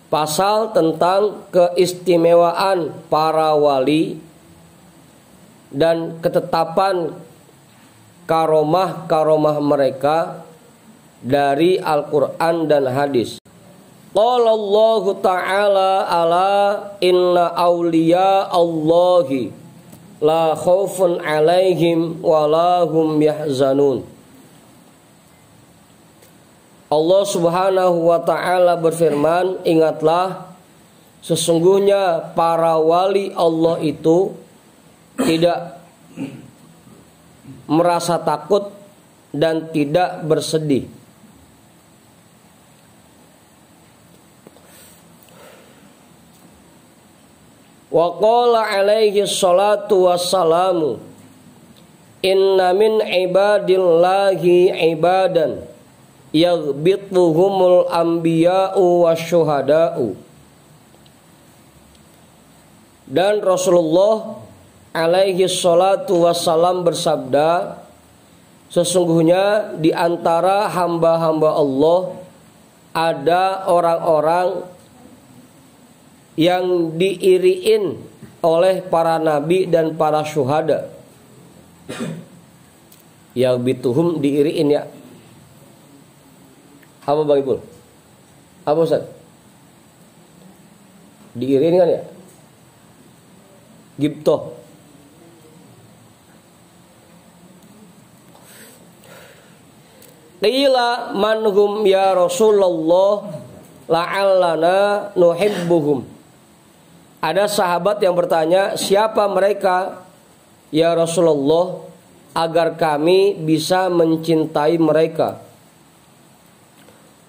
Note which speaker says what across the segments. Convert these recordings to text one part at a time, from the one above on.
Speaker 1: pasal tentang keistimewaan para wali dan ketetapan karomah-karomah mereka dari Al-Quran dan hadis. Qala Allah Ta'ala ala inna awliya Allahi la khaufun alaihim wa la hum yahzanun. Allah Subhanahu wa Ta'ala berfirman, ingatlah sesungguhnya para wali Allah itu tidak merasa takut dan tidak bersedih. Wa qala alaihi salatu wassalamu inna min ibadillahi ibadan yaghbituhumul anbiya'u wasyuhada'u. Dan Rasulullah alaihi salatu wassalam bersabda, sesungguhnya di antara hamba-hamba Allah ada orang-orang yang diiriin oleh para nabi dan para syuhada. Yaghbituhum diiriin ya. Apa Bang Ipul? Apa Ustaz? Diiriin kan ya? Gibtoh. Qila manhum ya Rasulullah la'allana nuhibbuhum. Ada sahabat yang bertanya, siapa mereka ya Rasulullah agar kami bisa mencintai mereka?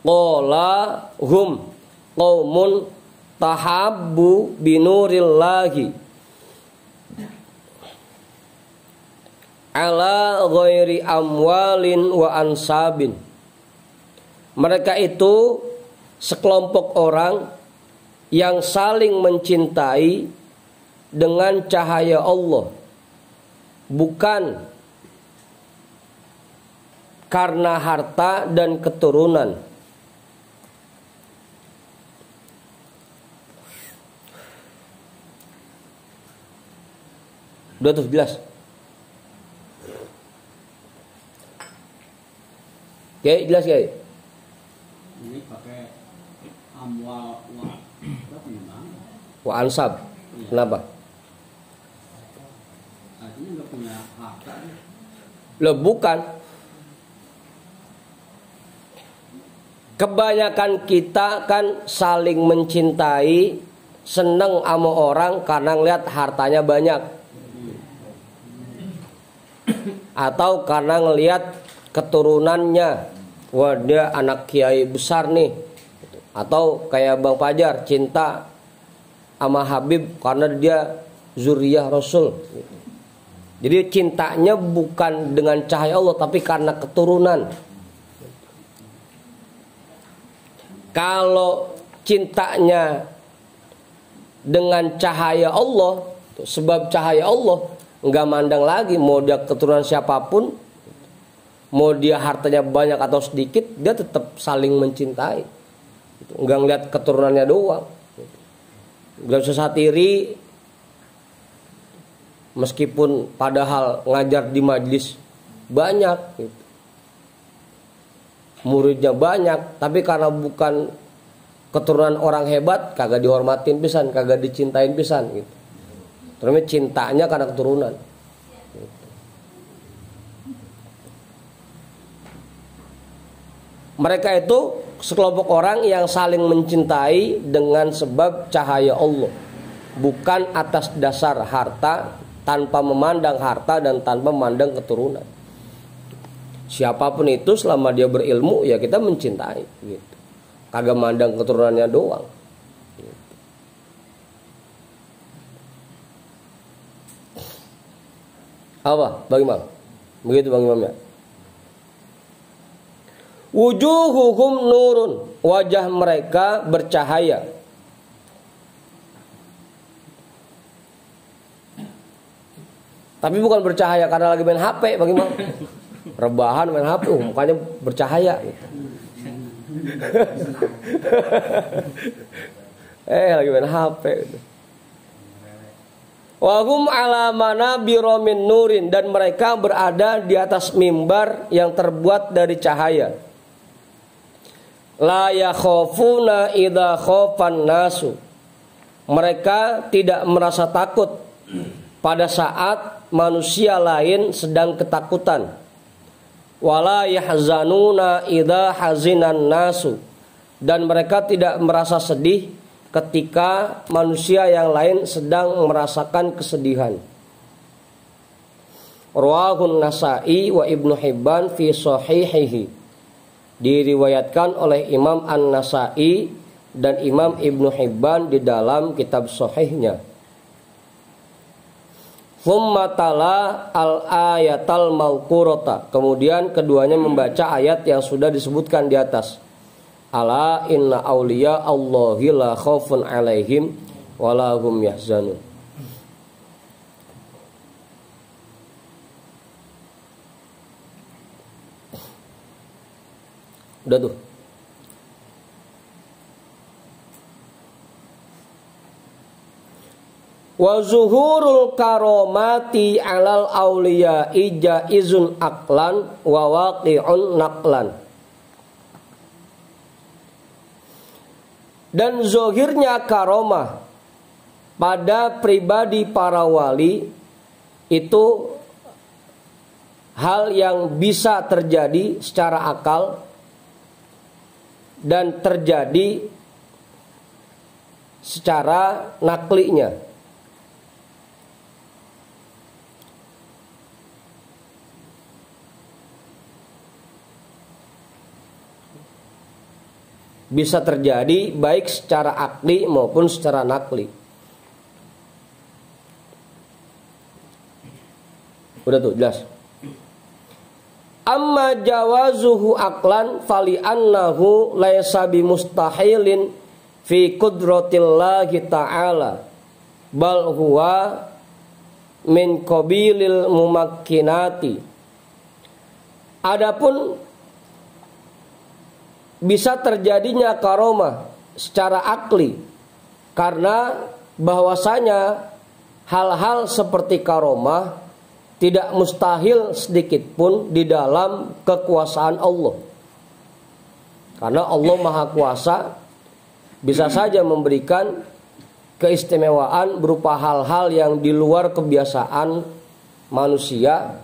Speaker 1: Qala hum qaumun tahabbu binurillahi ala ghairi amwalin wa ansabin. Mereka itu sekelompok orang yang saling mencintai dengan cahaya Allah, bukan karena harta dan keturunan. Udah tuh jelas. Oke, jelas ya.
Speaker 2: Ini pakai amwal
Speaker 1: wa ansab. Kenapa?
Speaker 2: Artinya nggak punya harta.
Speaker 1: Loh bukan. Kebanyakan kita kan saling mencintai, seneng sama orang karena ngeliat hartanya banyak, atau karena ngeliat keturunannya, wah dia anak kiai besar nih. Atau kayak Bang Fajar cinta sama Habib karena dia zuriyah Rasul. Jadi cintanya bukan dengan cahaya Allah, tapi karena keturunan. Kalau cintanya dengan cahaya Allah, sebab cahaya Allah, nggak mandang lagi mau dia keturunan siapapun, mau dia hartanya banyak atau sedikit, dia tetap saling mencintai. Nggak ngeliat keturunannya doang, nggak bisa satiri. Meskipun padahal ngajar di majlis banyak, muridnya banyak, tapi karena bukan keturunan orang hebat, kagak dihormatin pisan, kagak dicintain pisan gitu. Terus cintanya karena keturunan. Mereka itu sekelompok orang yang saling mencintai dengan sebab cahaya Allah, bukan atas dasar harta, tanpa memandang harta dan tanpa memandang keturunan. Siapapun itu selama dia berilmu ya kita mencintai gitu. Kagak mandang keturunannya doang gitu. Apa? Bagaimana? Begitu Bang Imam ya. Wujuhuhum nurun, wajah mereka bercahaya. Tapi bukan bercahaya karena lagi main HP, bagaimana? Rebahan main HP, mukanya bercahaya gitu. Lagi main HP gitu. Wahum ala manabira min nurin, dan mereka berada di atas mimbar yang terbuat dari cahaya. La yakhafuna idza khafan nasu. Mereka tidak merasa takut pada saat manusia lain sedang ketakutan. Wala yahzanuna idza hazinan nasu. Dan mereka tidak merasa sedih ketika manusia yang lain sedang merasakan kesedihan. Rawahun Nasa'i wa Ibnu Hibban fi sahihihi. Diriwayatkan oleh Imam An-Nasa'i dan Imam Ibnu Hibban di dalam kitab sahihnya. Thumma tala al-ayatal mauqurata. Kemudian keduanya membaca ayat yang sudah disebutkan di atas. Ala inna awliya Allahi la khaufun alaihim wa la hum yahzanun. Udah tuh. Wa zuhurul karomati alal awliya ijaizun aqlan wa waqi'un naqlan. Dan zohirnya karomah pada pribadi para wali itu hal yang bisa terjadi secara akal dan terjadi secara naklinya. Bisa terjadi baik secara akli maupun secara nakli. Udah tuh jelas. Amma jawazuhu aqlan fali annahu laysa bimustahilin fi qudratillahi ta'ala bal huwa min qabilil mumakkinati. Adapun bisa terjadinya karomah secara akli karena bahwasanya hal-hal seperti karomah tidak mustahil sedikit pun di dalam kekuasaan Allah. Karena Allah Maha Kuasa bisa saja memberikan keistimewaan berupa hal-hal yang di luar kebiasaan manusia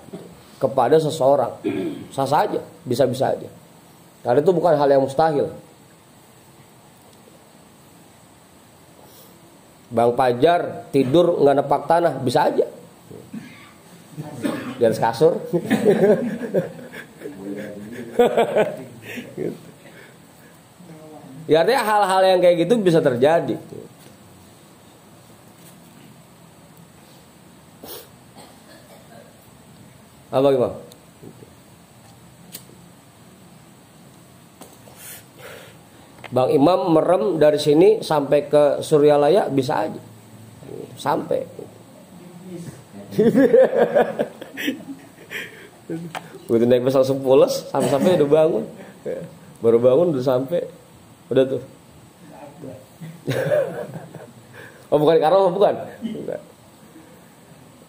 Speaker 1: kepada seseorang. Bisa saja, bisa-bisa aja. Karena itu bukan hal yang mustahil. Bang Pajar tidur nggak nepak tanah, bisa aja. Di atas kasur. Ya artinya hal-hal yang kayak gitu bisa terjadi. Apa gimana? Bang Imam merem dari sini sampai ke Suryalaya bisa aja. Sampai. Begitu naik pesawat Sempules sampai udah bangun. Baru bangun udah sampai. Udah tuh. Oh bukan karena bukan.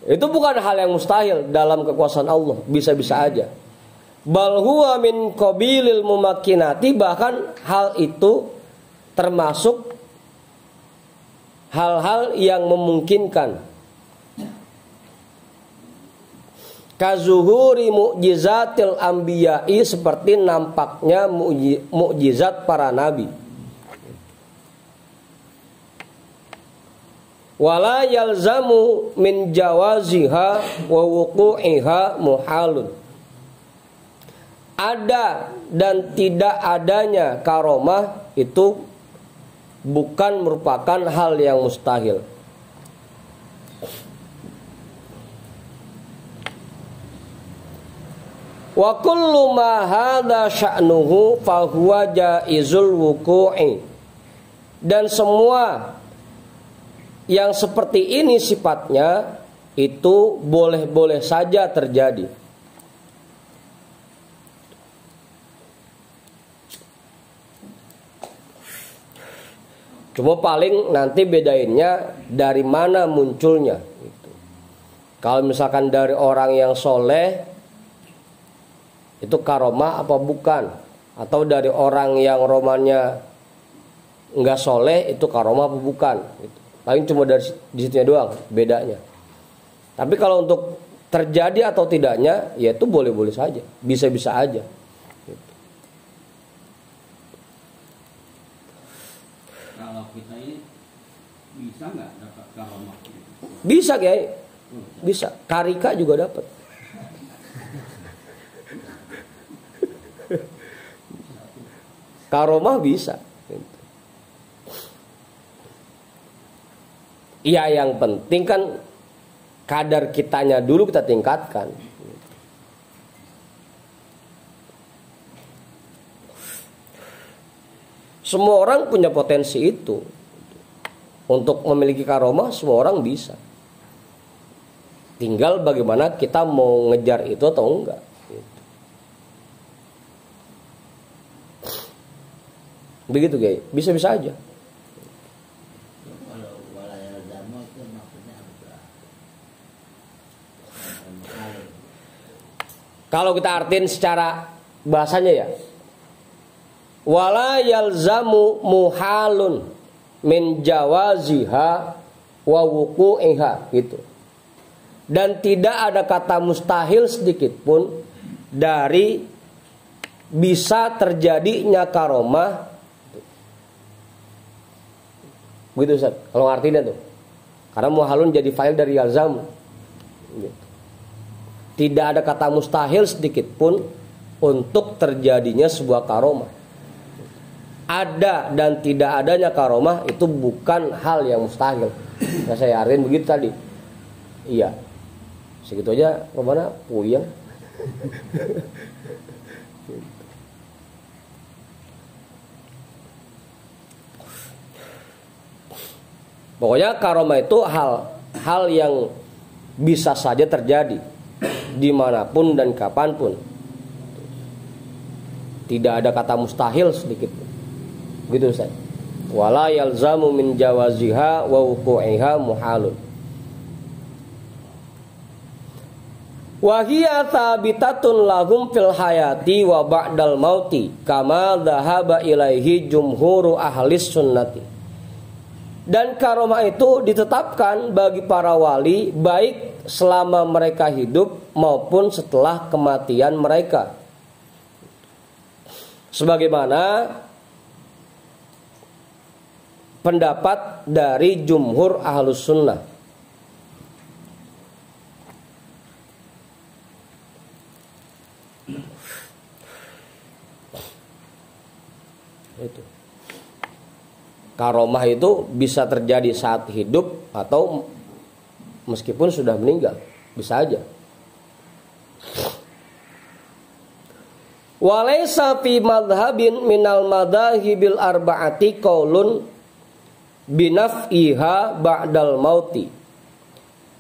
Speaker 1: Itu bukan hal yang mustahil dalam kekuasaan Allah, bisa-bisa aja. Bal huwa min qabilil mumakkinati, bahkan hal itu termasuk hal-hal yang memungkinkan. Kazuhuri mu'jizatil anbiya'i, seperti nampaknya mukjizat para nabi. Wala yalzamu min jawaziha wa wuqu'iha muhalun. Ada dan tidak adanya karomah itu bukan merupakan hal yang mustahil. Wa kullu ma hadza sya'nuhu fa huwa jaizul wuqu'i. Dan semua yang seperti ini sifatnya itu boleh-boleh saja terjadi. Cuma paling nanti bedainnya dari mana munculnya gitu. Kalau misalkan dari orang yang soleh itu karomah apa bukan, atau dari orang yang romannya nggak soleh itu karomah apa bukan gitu. Paling cuma dari di situnya doang bedanya. Tapi kalau untuk terjadi atau tidaknya ya itu boleh-boleh saja, bisa-bisa aja gitu.
Speaker 2: Kalau kita ini bisa nggak dapat karomah?
Speaker 1: Bisa Kiai, bisa. Karika juga dapat. Karomah bisa. Iya, yang penting kan kadar kitanya dulu kita tingkatkan. Semua orang punya potensi itu. Untuk memiliki karomah semua orang bisa. Tinggal bagaimana kita mau ngejar itu atau enggak. Begitu Kiai, bisa-bisa aja. Kalau kita artiin secara bahasanya ya, wala yalzamu muhalun min jawaziha wa wuqu'iha gitu. Dan tidak ada kata mustahil sedikit pun dari bisa terjadinya karomah. Begitu Ustaz, kalau ngartinya tuh. Karena muhalun jadi fa'il dari yalzamu gitu. Tidak ada kata mustahil sedikit pun untuk terjadinya sebuah karomah. Ada dan tidak adanya karomah itu bukan hal yang mustahil. Nah, saya artiin begitu tadi. Iya. Segitu aja kemana? Puyeng. Pokoknya karomah itu hal yang bisa saja terjadi dimanapun dan kapanpun. Tidak ada kata mustahil sedikit pun. Begitu Ustaz. Wala yalzamu min jawaziha wa wuqu'iha muhalun. Wa hiya thabitatun lahum fil hayati wa ba'dal mauti kama dhahaba ilaihi jumhuru ahlis sunnati. Dan karomah itu ditetapkan bagi para wali baik selama mereka hidup maupun setelah kematian mereka. Sebagaimana pendapat dari jumhur ahlus sunnah. Itu. Karomah itu bisa terjadi saat hidup atau meskipun sudah meninggal, bisa aja. Walaysa fi madhhabin minal madhahibil arba'ati qaulun binaf'iha ba'dal mauti.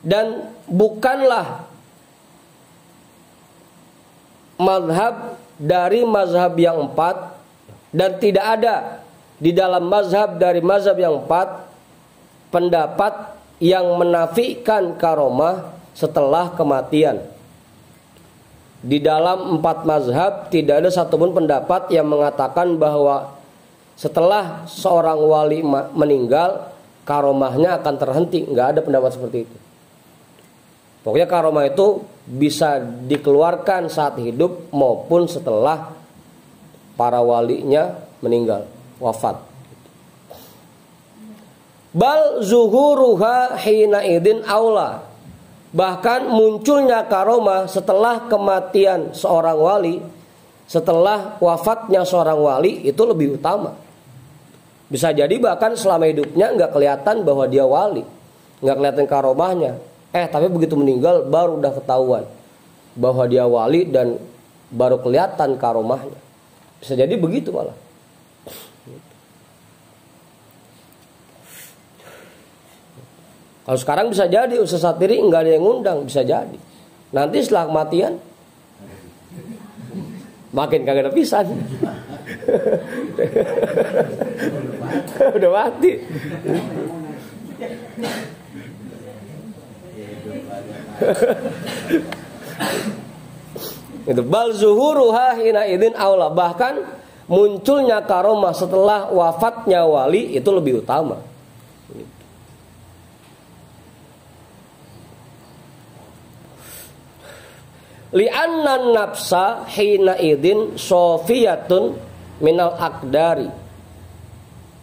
Speaker 1: Dan bukanlah madhab dari mazhab yang empat, dan tidak ada di dalam mazhab dari mazhab yang empat pendapat yang menafikan karomah setelah kematian. Di dalam empat mazhab tidak ada satupun pendapat yang mengatakan bahwa setelah seorang wali meninggal karomahnya akan terhenti. Nggak ada pendapat seperti itu. Pokoknya karomah itu bisa dikeluarkan saat hidup maupun setelah para walinya meninggal, wafat. Bal zuhuruha hina idin aula. Bahkan munculnya karomah setelah kematian seorang wali, setelah wafatnya seorang wali itu lebih utama. Bisa jadi bahkan selama hidupnya nggak kelihatan bahwa dia wali, nggak kelihatan karomahnya. Tapi begitu meninggal baru udah ketahuan bahwa dia wali dan baru kelihatan karomahnya. Bisa jadi begitu malah. Kalau sekarang bisa jadi Ustaz Satiri nggak ada yang ngundang, bisa jadi. Nanti setelah kematian makin kagak ada pisan. Udah mati. Itu bal zuhuruha hina idin aula, bahkan munculnya karomah setelah wafatnya wali itu lebih utama. Li'anna nafsa hina idin sofiyatun minal akdari,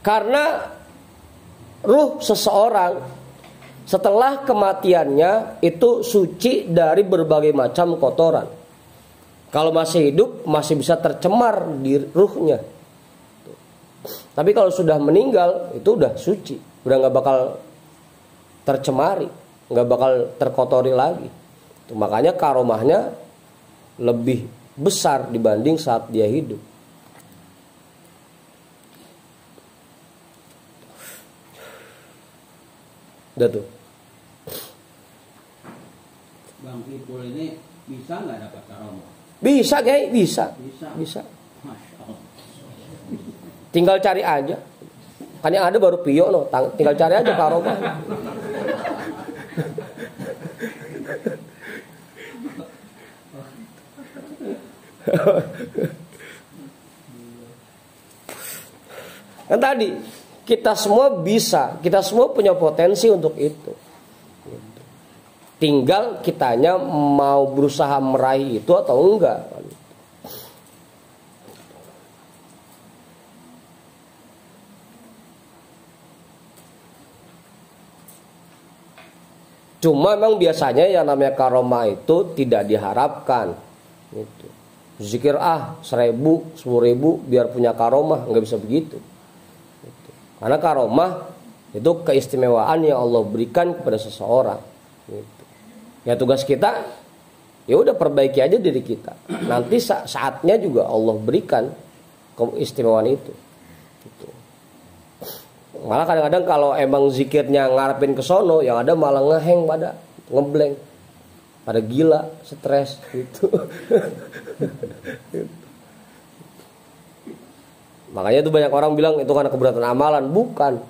Speaker 1: karena ruh seseorang setelah kematiannya itu suci dari berbagai macam kotoran. Kalau masih hidup masih bisa tercemar di ruhnya. Tapi kalau sudah meninggal itu udah suci, udah nggak bakal tercemari, nggak bakal terkotori lagi. Itu makanya karomahnya lebih besar dibanding saat dia hidup. Udah tuh.
Speaker 2: Bang Ipul ini bisa nggak dapat karomah?
Speaker 1: Bisa, Kiai, bisa.
Speaker 2: Bisa. Masya Allah.
Speaker 1: Tinggal cari aja. Kan yang ada baru pio no, tinggal cari aja karomah. Kan tadi kita semua bisa, kita semua punya potensi untuk itu. Tinggal kitanya mau berusaha meraih itu atau enggak. Cuma memang biasanya yang namanya karomah itu tidak diharapkan. Gitu. Zikir 1000, 10.000 biar punya karomah, nggak bisa begitu. Gitu. Karena karomah itu keistimewaan yang Allah berikan kepada seseorang. Gitu. Ya tugas kita, ya udah perbaiki aja diri kita. Nanti saatnya juga Allah berikan keistimewaan itu. Gitu. Malah kadang-kadang kalau emang zikirnya ngarepin ke sono, yang ada malah ngeheng pada ngeblank, pada gila, stres gitu. Makanya tuh banyak orang bilang itu karena keberatan amalan, bukan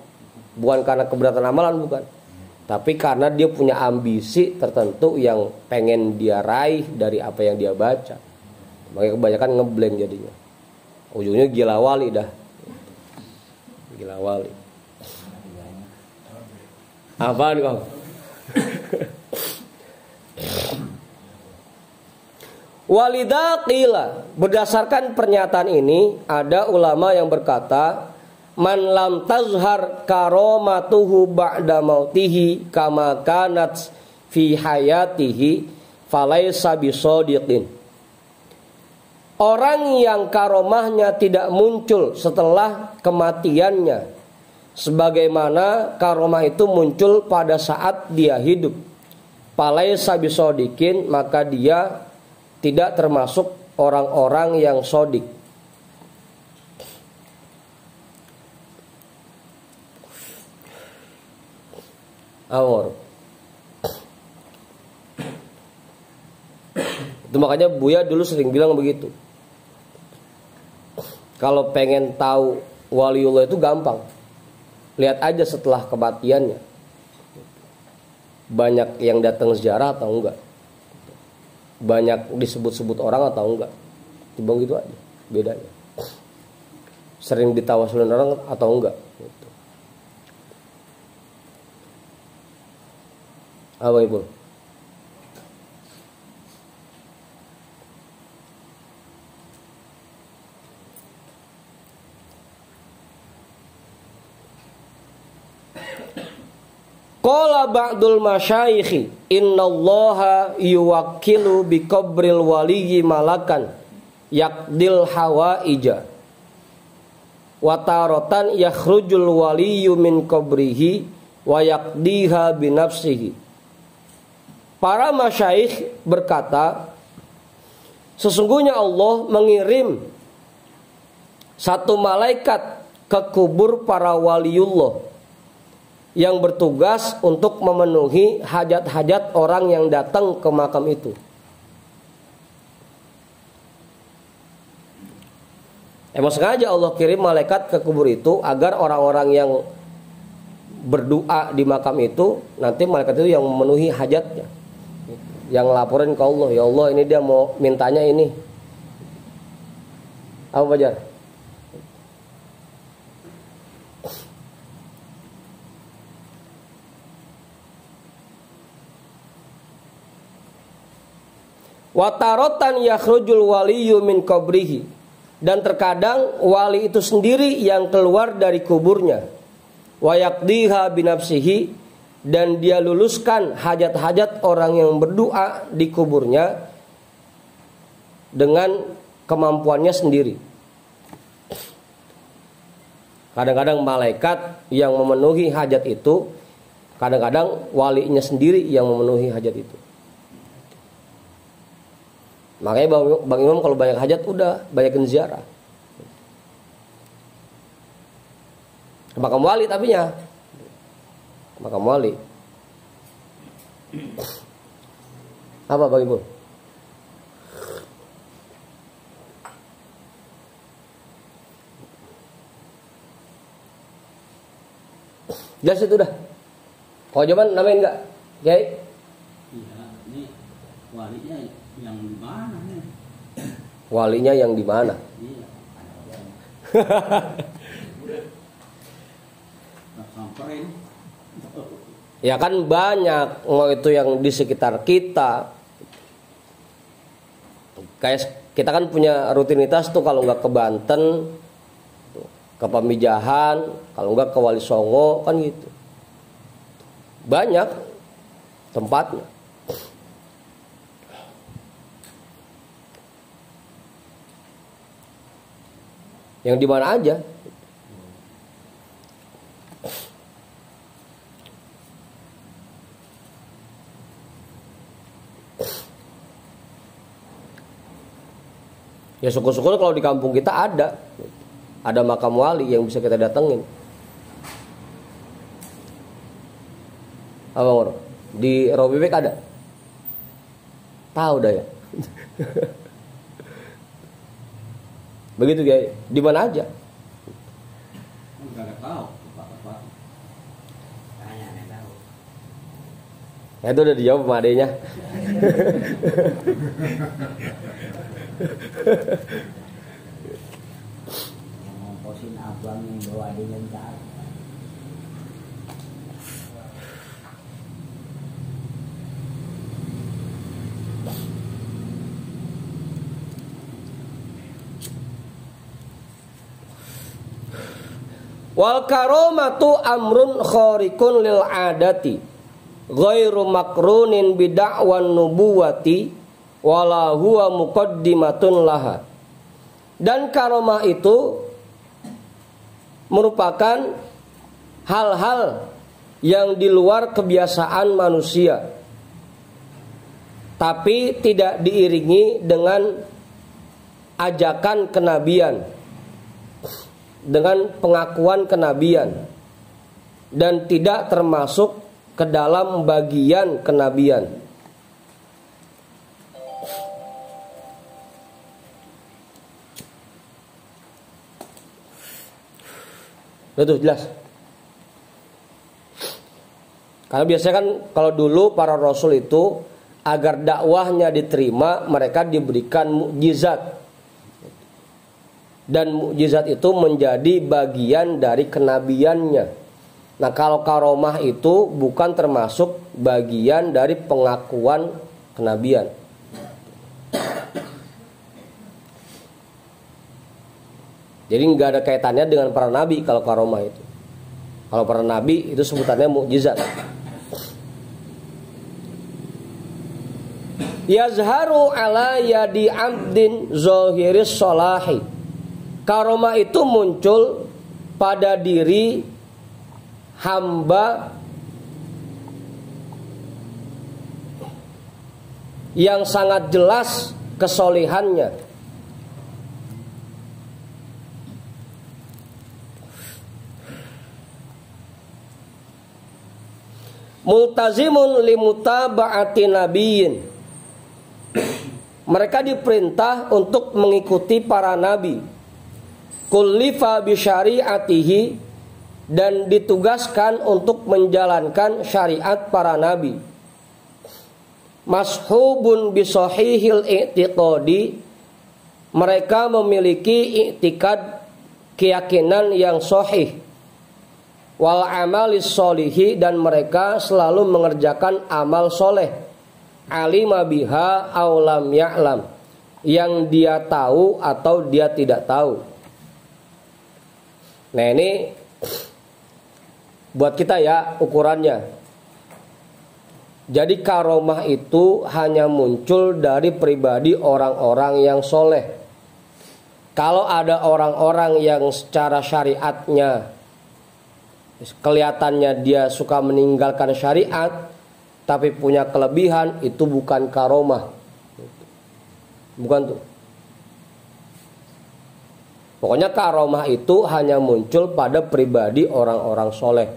Speaker 1: karena keberatan amalan, bukan. Tapi karena dia punya ambisi tertentu yang pengen dia raih dari apa yang dia baca. Makanya kebanyakan ngeblank jadinya. Ujungnya gila wali dah. Gila wali. Apaan kau? Walidha qila, berdasarkan pernyataan ini ada ulama yang berkata, man lam tazhar karomatuhu ba'da mautihi kama kanat fi hayatihi falaysa bisadiqin. Orang yang karomahnya tidak muncul setelah kematiannya, sebagaimana karomah itu muncul pada saat dia hidup, falaysa bisadiqin, maka dia tidak termasuk orang-orang yang sodik. Awor. Itu makanya Buya dulu sering bilang begitu. Kalau pengen tahu waliullah itu gampang. Lihat aja setelah kematiannya. Banyak yang datang ziarah atau enggak? Banyak disebut-sebut orang atau enggak? Timbang gitu aja bedanya. Sering ditawasulin orang atau enggak? Apa Ibu? Qala ba'dul masyayikhi innallaha yuwakkilu bi qabril waliyyi malakan yaqdil hawaija wa taratan yakhrujul waliyyu min qabrihi wa yaqdiha bi nafsihi. Para masyayikh berkata, sesungguhnya Allah mengirim satu malaikat ke kubur para waliullah yang bertugas untuk memenuhi hajat-hajat orang yang datang ke makam itu. Emang sengaja Allah kirim malaikat ke kubur itu agar orang-orang yang berdoa di makam itu nanti malaikat itu yang memenuhi hajatnya, yang laporin ke Allah, ya Allah ini dia mau mintanya ini. Apa Fajar? Watarotan yakhrujul waliyyu min qabrihi. Dan terkadang wali itu sendiri yang keluar dari kuburnya. Wa yaqdiha binafsihi, dan dia luluskan hajat-hajat orang yang berdoa di kuburnya dengan kemampuannya sendiri. Kadang-kadang malaikat yang memenuhi hajat itu, kadang-kadang walinya sendiri yang memenuhi hajat itu. Makanya Bang Imam kalau banyak hajat udah banyakin ziarah. Makam wali tapi ya. Makam wali. Apa Bang Imam? Jelas itu dah. Kalau jawaban namain enggak? Kiai?
Speaker 2: Iya, ini walinya yang di mana nih?
Speaker 1: Walinya yang di mana?
Speaker 2: Iya. Samperin.
Speaker 1: Ya kan banyak, mau itu yang di sekitar kita. Kayak kita kan punya rutinitas tuh, kalau nggak ke Banten, ke Pamijahan, kalau nggak ke Wali Songo, kan gitu. Banyak tempatnya. Yang di mana aja. Ya syukur-syukur kalau di kampung kita ada makam wali yang bisa kita datengin. Abang di Robebek ada? Tahu dah ya. Begitu guys, di mana aja?
Speaker 2: Enggak tahu, Pak. Tanya enggak tahu.
Speaker 1: Ya itu udah dijawab sama adenya.
Speaker 3: Yang ngomposin abang yang bawa adenya ntar.
Speaker 1: Wal karomatu amrun khariqun lil adati ghairu makrunin bid'awan nubuwati wala huwa muqaddimatun laha. Dan karomah itu merupakan hal-hal yang di luar kebiasaan manusia, tapi tidak diiringi dengan ajakan kenabian, dengan pengakuan kenabian, dan tidak termasuk ke dalam bagian kenabian. Betul, jelas. Karena biasanya kan kalau dulu para rasul itu agar dakwahnya diterima, mereka diberikan mukjizat. Dan mukjizat itu menjadi bagian dari kenabiannya. Nah, kalau karomah itu bukan termasuk bagian dari pengakuan kenabian. Jadi nggak ada kaitannya dengan para nabi kalau karomah itu. Kalau para nabi itu sebutannya mukjizat. Yazharu ala yadi abdin zahiris solahi. Karomah itu muncul pada diri hamba yang sangat jelas kesolehannya. Multazimun limutaba'ati nabiyyin. Mereka diperintah untuk mengikuti para nabi. kullifa bi syari'atihi, dan ditugaskan untuk menjalankan syariat para nabi. Mashhubun bi sahihil i'tiqadi, mereka memiliki i'tikad, keyakinan yang sahih. Wal amalis sholihi, dan mereka selalu mengerjakan amal soleh. Alima biha aw lam ya'lam, yang dia tahu atau dia tidak tahu. Nah ini buat kita ya ukurannya. Jadi karomah itu hanya muncul dari pribadi orang-orang yang soleh. Kalau ada orang-orang yang secara syariatnya kelihatannya dia suka meninggalkan syariat tapi punya kelebihan, itu bukan karomah. Bukan tuh. Pokoknya karomah itu hanya muncul pada pribadi orang-orang soleh.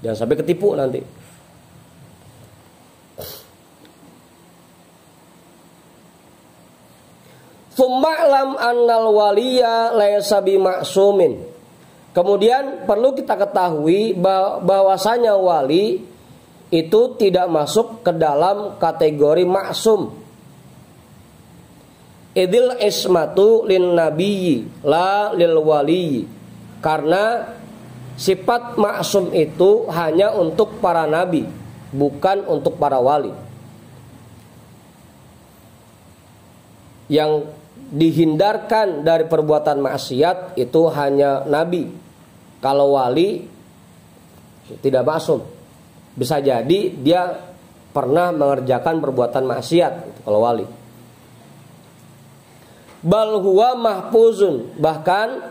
Speaker 1: Jangan sampai ketipu nanti. Summa'lam annal waliya laysa bima'sumin. Kemudian perlu kita ketahui bahwasanya wali itu tidak masuk ke dalam kategori maksum. Idil ismatu lin nabiyyi la lil waliyyi. Karena sifat maksum itu hanya untuk para nabi, bukan untuk para wali. Yang dihindarkan dari perbuatan maksiat itu hanya nabi. Kalau wali tidak maksum. Bisa jadi dia pernah mengerjakan perbuatan maksiat gitu, kalau wali. Bal huwa mahfuzun, bahkan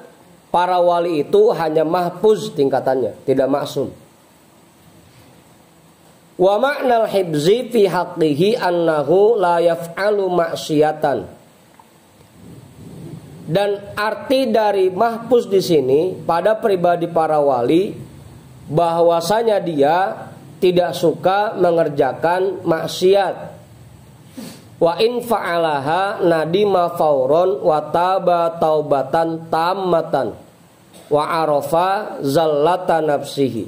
Speaker 1: para wali itu hanya mahfuz tingkatannya, tidak maksum. Wa ma'nal hibzi fi haqqihi annahu la yaf'alu ma'siyatan. Dan arti dari mahfuz di sini pada pribadi para wali bahwasanya dia tidak suka mengerjakan maksiat. Wa in fa'alaha nadima fauron wa taba taubatan tammatan wa arafa zallata nafsihi.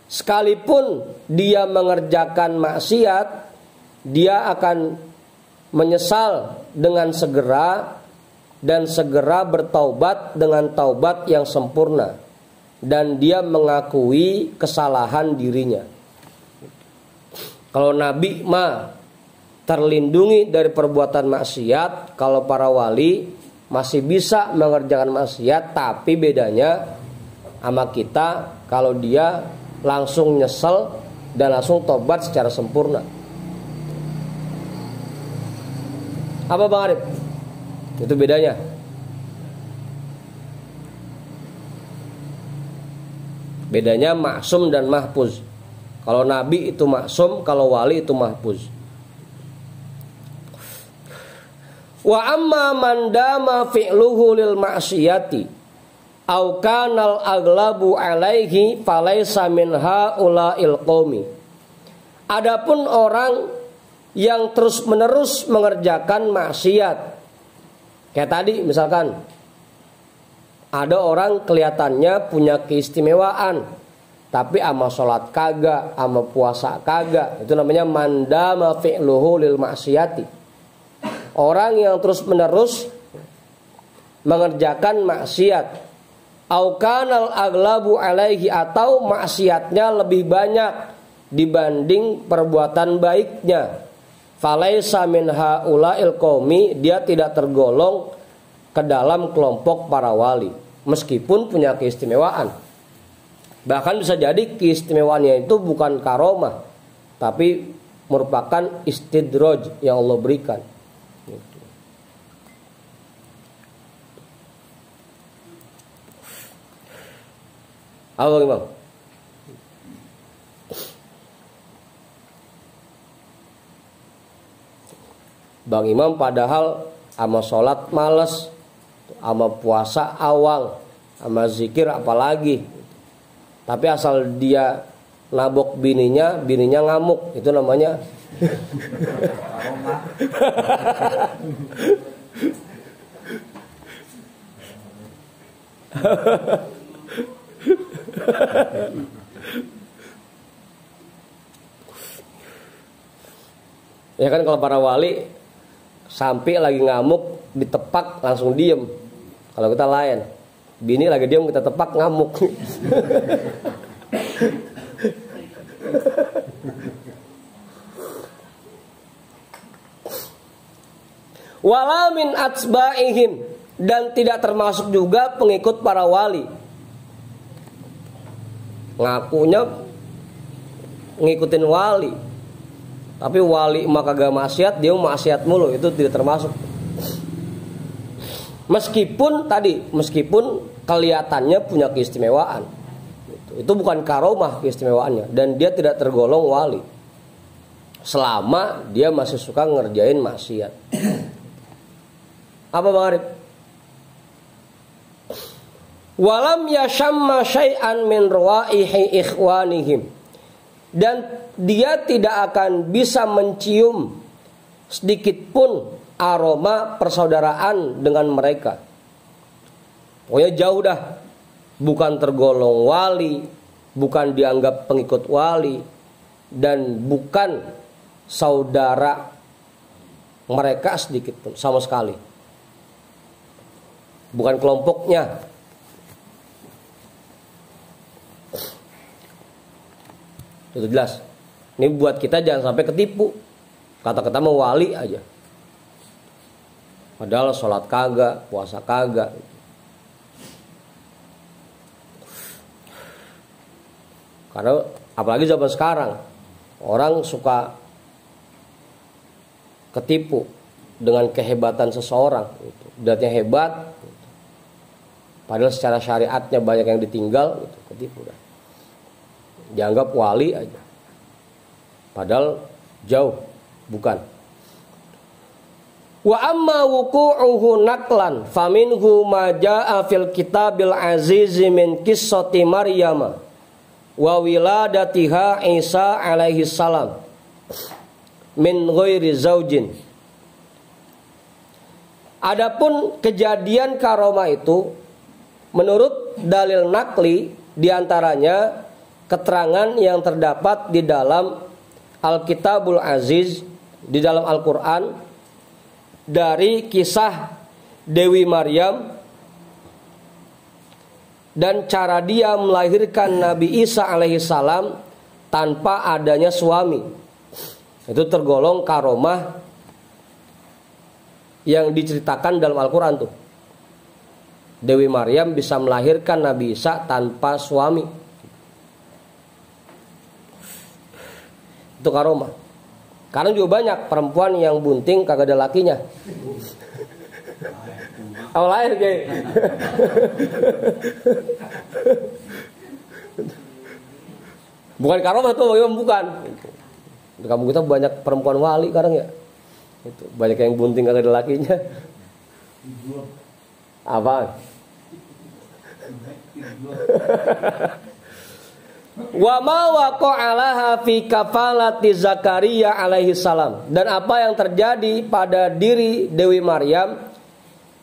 Speaker 1: Sekalipun dia mengerjakan maksiat, dia akan menyesal dengan segera dan segera bertaubat dengan taubat yang sempurna. Dan dia mengakui kesalahan dirinya. Kalau nabi mah terlindungi dari perbuatan maksiat, kalau para wali masih bisa mengerjakan maksiat, tapi bedanya sama kita, kalau dia langsung nyesel dan langsung tobat secara sempurna. Apa Bang Arif? Itu bedanya. Bedanya maksum dan mahfuz. Kalau nabi itu maksum, kalau wali itu mahfuz. Wa amma man dama fi'luhu lil ma'siyati au kanal aglabu alaihi falaysa min haula'il qaumi. Adapun orang yang terus-menerus mengerjakan maksiat, kayak tadi misalkan ada orang kelihatannya punya keistimewaan, tapi ama sholat kagak, ama puasa kagak. Itu namanya mandama fi'luhu lil maksiyati. Orang yang terus menerus mengerjakan maksiat. Au kanal aglabu alaihi, atau maksiatnya lebih banyak dibanding perbuatan baiknya. Falaisa min haula'il qaumi, dia tidak tergolong ke dalam kelompok para wali, meskipun punya keistimewaan. Bahkan bisa jadi keistimewaannya itu bukan karomah, tapi merupakan istidraj yang Allah berikan. Apa Imam? Bang Imam padahal sama sholat malas, sama puasa awang, sama zikir apalagi. Tapi asal dia nabok bininya ngamuk, itu namanya
Speaker 3: Aroma.
Speaker 1: Ya kan kalau para wali sampai lagi ngamuk ditepak langsung diem. Kalau kita lain, bini lagi diem kita tepak ngamuk. Wala min atsba'ihim, dan tidak termasuk juga pengikut para wali. Ngakunya ngikutin wali, tapi wali mah kagak maksiat, dia maksiat mulu, itu tidak termasuk. Meskipun kelihatannya punya keistimewaan, itu bukan karomah keistimewaannya, dan dia tidak tergolong wali selama dia masih suka ngerjain maksiat. Apa Bang Arif? Walam yashamma syai'an min rawaihi ikhwanihim, dan dia tidak akan bisa mencium sedikit pun aroma persaudaraan dengan mereka. Pokoknya jauh dah, bukan tergolong wali, bukan dianggap pengikut wali, dan bukan saudara mereka sedikit pun, sama sekali. Bukan kelompoknya. Itu jelas. Ini buat kita jangan sampai ketipu. Kata-kata mau wali aja, padahal sholat kagak, puasa kagak. Karena apalagi zaman sekarang, orang suka ketipu dengan kehebatan seseorang. Datanya hebat, padahal secara syariatnya banyak yang ditinggal, ketipu dah. Dianggap wali aja, padahal jauh, bukan. Wa amma wuqu'uhu naqlan faminhu ma jaa fil kitabil aziz min qissati Maryam wa wiladatiha Isa alaihi salam min ghairi zaujin. Adapun kejadian karomah itu menurut dalil nakli, diantaranya keterangan yang terdapat di dalam Alkitabul Aziz, di dalam Al-Quran, dari kisah Dewi Maryam dan cara dia melahirkan Nabi Isa alaihissalam tanpa adanya suami. Itu tergolong karomah yang diceritakan dalam Al-Quran tuh. Dewi Maryam bisa melahirkan Nabi Isa tanpa suami. Itu karomah. Karena juga banyak perempuan yang bunting kagak ada lakinya. Awal lahir kayak. Bukan karomah tuh, bagaimana bukan? Di kampung kita banyak perempuan wali sekarang ya. Itu banyak yang bunting kagak ada lakinya. Apa? Wa ma waqa'alaha fi kafalati Zakaria alaihi salam, dan apa yang terjadi pada diri Dewi Maryam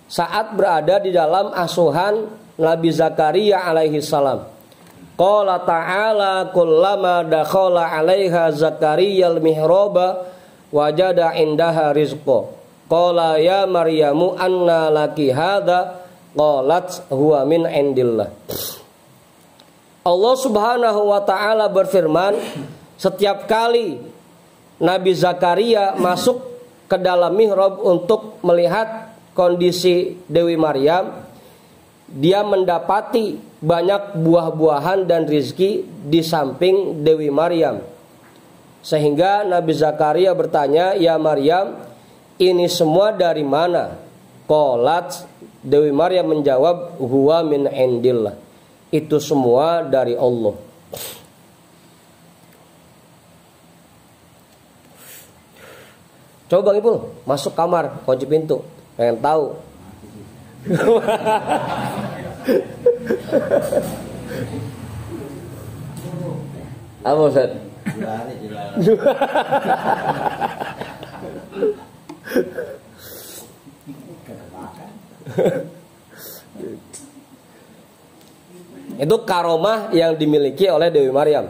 Speaker 1: saat berada di dalam asuhan Nabi Zakaria alaihi salam. Qala ta'ala kullama dakhala 'alaiha Zakaria al-mihraba wajada indaha rizqa. Qala ya Maryamu anna laki hadza? Qalat huwa min indillah. Allah Subhanahu wa ta'ala berfirman, setiap kali Nabi Zakaria masuk ke dalam mihrab untuk melihat kondisi Dewi Maryam, dia mendapati banyak buah-buahan dan rizki di samping Dewi Maryam. Sehingga Nabi Zakaria bertanya, ya Maryam, ini semua dari mana? Qalat, Dewi Maryam menjawab, huwa min indillah. Itu semua dari Allah. Coba Bang Ipul masuk kamar, kunci pintu, pengen tahu. Apa Ustaz?
Speaker 3: 2 hari
Speaker 1: Itu karomah yang dimiliki oleh Dewi Maryam.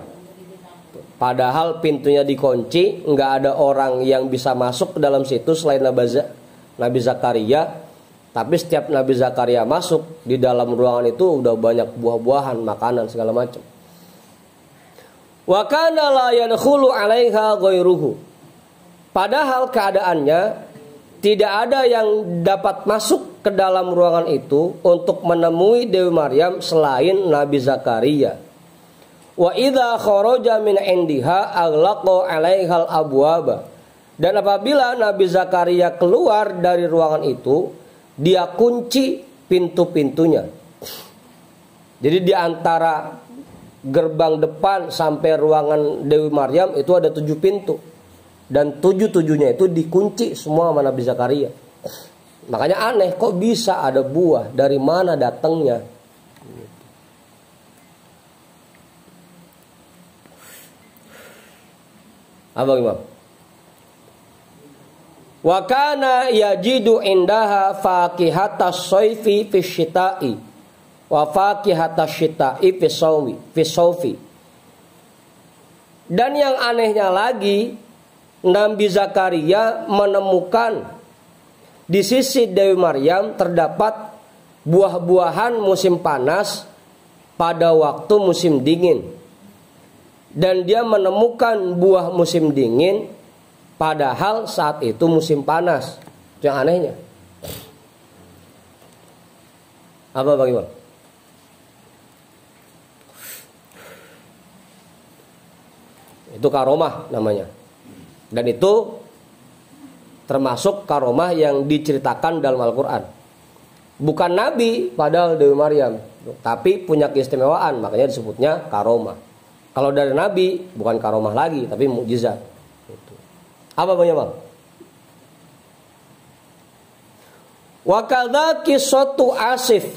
Speaker 1: Padahal pintunya dikunci, nggak ada orang yang bisa masuk ke dalam situ selain Nabi Zakaria. Tapi setiap Nabi Zakaria masuk, di dalam ruangan itu udah banyak buah-buahan, makanan segala macam. Wa kana la yadkhulu 'alaiha ghairuhu. Padahal keadaannya tidak ada yang dapat masuk ke dalam ruangan itu untuk menemui Dewi Maryam selain Nabi Zakaria. Wa idza kharaja min indiha aghlaqa 'alaihal abwaba. Dan apabila Nabi Zakaria keluar dari ruangan itu, dia kunci pintu-pintunya. Jadi di antara gerbang depan sampai ruangan Dewi Maryam itu ada 7 pintu. Dan 7-7-nya itu dikunci semua sama Nabi Zakaria. Makanya aneh, kok bisa ada buah, dari mana datangnya? Apa Imam? Wa kana yajidu indaha faqihatas sayfi fi syita'i wa faqihatas syita'i fi sawfi. Dan yang anehnya lagi, Nabi Zakaria menemukan di sisi Dewi Maryam terdapat buah-buahan musim panas pada waktu musim dingin. Dan dia menemukan buah musim dingin padahal saat itu musim panas. Yang anehnya. Apa bagaimana? Itu karomah namanya. Dan itu termasuk karomah yang diceritakan dalam Al-Quran. Bukan Nabi padahal Dewi Maryam, tapi punya keistimewaan, makanya disebutnya karomah. Kalau dari Nabi bukan karomah lagi, tapi mukjizat. Apa bagaimana? Wa kadza qissatu Asif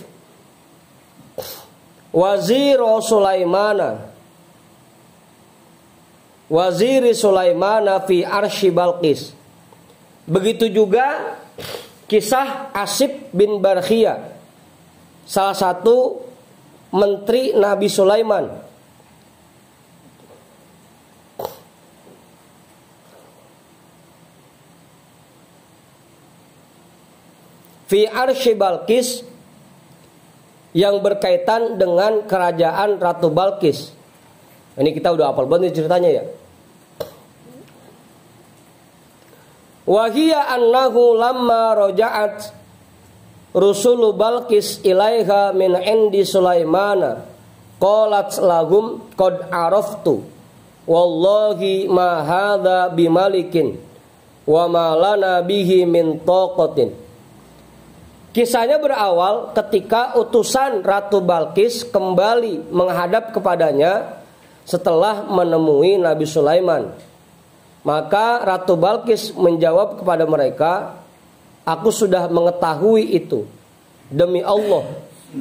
Speaker 1: Waziri Sulaimana fi arsy Balqis. Begitu juga kisah Asif bin Barkhiyah, salah satu menteri Nabi Sulaiman. Fi arsy Balqis, yang berkaitan dengan kerajaan Ratu Balqis. Ini kita udah hafal banget ceritanya ya. Wahia annahu lamma roja'at rusulu Balqis ilaiha min indi Sulaimana qalat lahum qad araftu wallahi ma hadza bimalikin wa ma lana bihi min taqatin. Kisahnya berawal ketika utusan Ratu Balqis kembali menghadap kepadanya setelah menemui Nabi Sulaiman. Maka Ratu Balqis menjawab kepada mereka, aku sudah mengetahui itu. Demi Allah,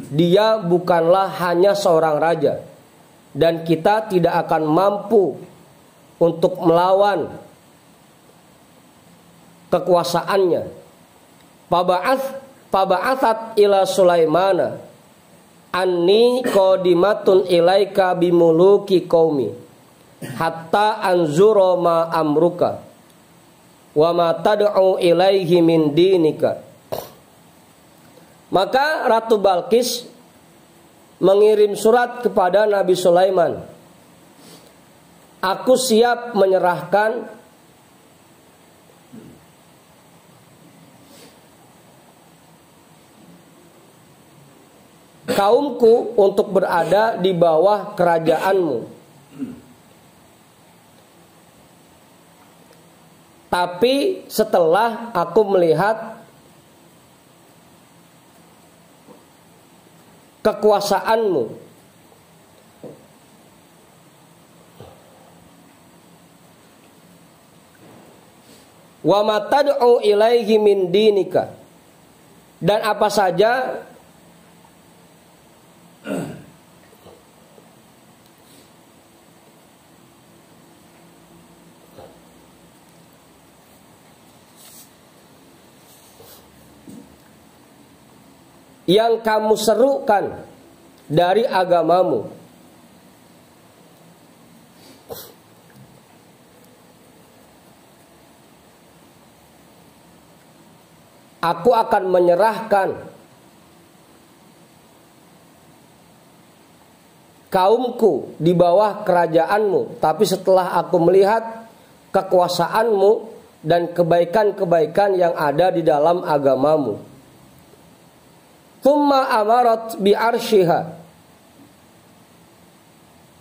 Speaker 1: dia bukanlah hanya seorang raja. Dan kita tidak akan mampu untuk melawan kekuasaannya. Faba'athat ila Sulaimana anni qadimatun ilaika bimuluki qaumi hatta anzura ma amruka wa ma tad'u ilaihi min dinika. Maka Ratu Balqis mengirim surat kepada Nabi Sulaiman. Aku siap menyerahkan kaumku untuk berada di bawah kerajaanmu. Tapi setelah aku melihat kekuasaanmu, wa ma tad'u ilaihi min dinika, dan apa saja yang kamu serukan dari agamamu. Aku akan menyerahkan kaumku di bawah kerajaanmu, tapi setelah aku melihat kekuasaanmu dan kebaikan-kebaikan yang ada di dalam agamamu. Thumma amarat bi arsyiha